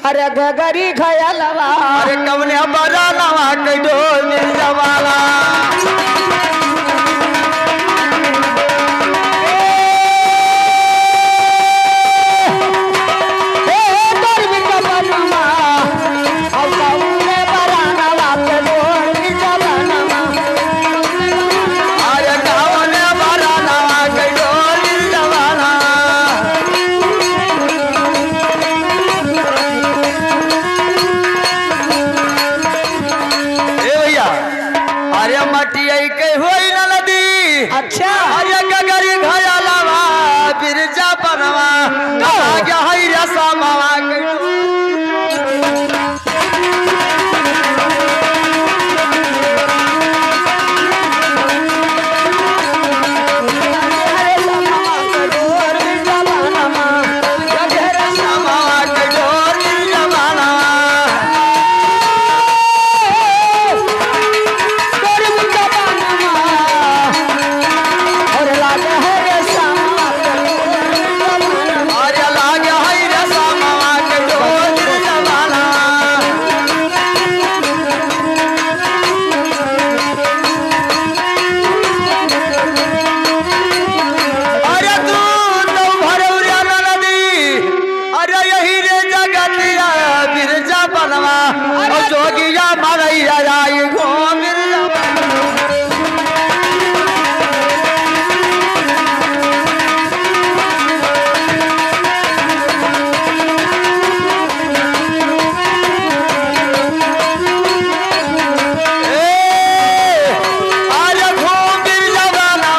अरे गगरी खयलवा अरे कवने बड़ा नवा के डोल मिल जवाला अच्छा अरे गगरी घयलवा बिरजा बनवा आगे हई रसा मावा जोगिया मरैया आई घूमिल आर्य घूमिल जवाना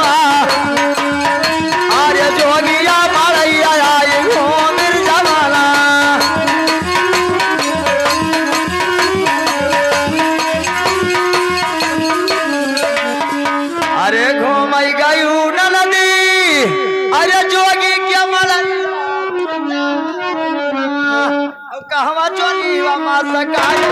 आर्य जोगिया मरैया आई घूमिल जवाना अरे घूमई गयू नदी अरे जोगी के मलन कहवा चोरी वा सकाय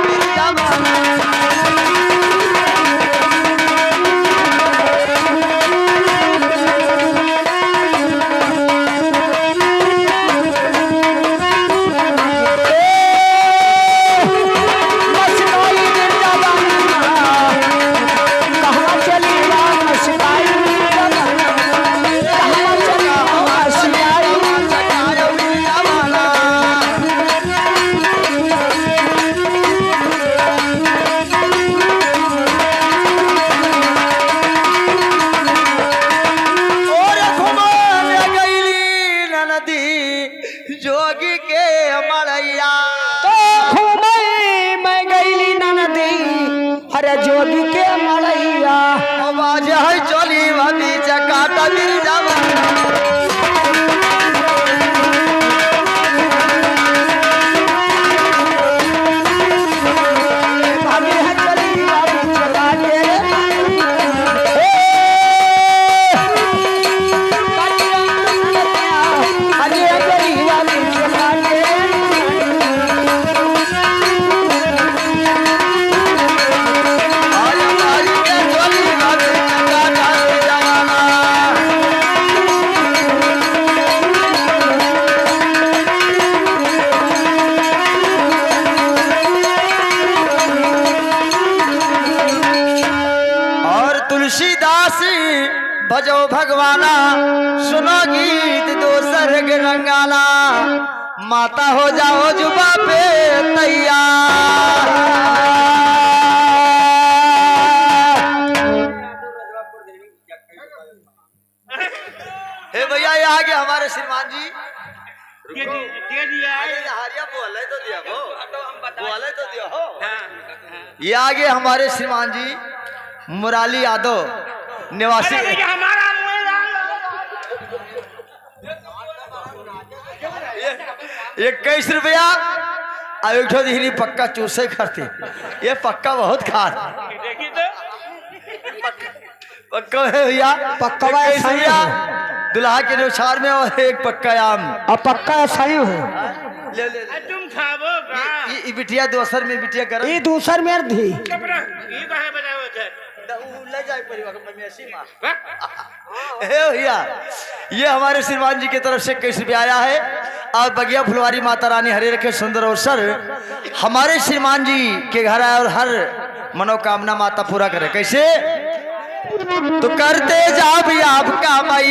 जोगी के मरैया तो घूमई मैं गईली नदी अरे जोगी के मरैया आवाज है चली भाभी चकाटा दिल जवाना तुलसीदासी भजो भगवाना सुनो गीत दोसर रंगाना माता हो जाओ जुबा पे तैयार हे भैया ये आगे हमारे श्रीमान जी बोले तो दिया बोले तो दिया हो ये आगे हमारे श्रीमान जी मुराली यादव निवासी इक्कीस रुपया अयोध्या पक्का चूसे खाते ये पक्का बहुत खात पक्का है भैया पक्का भैया दुल्हा के अनुसार में और एक पक्का आम अब पक्का सही हो ले ले तुम खाबो ये बिटिया दोसर में बिटिया कर ये दूसर में धी ले जाए परिवार में ऐसी मां भैया ये हमारे श्रीमान जी की तरफ से 21 रुपया आया है और बगिया फुलवारी माता रानी हरे रखे सुंदर अवसर हमारे श्रीमान जी के घर आए और हर मनोकामना माता पूरा करे। कैसे तो करते जा भी आपका माई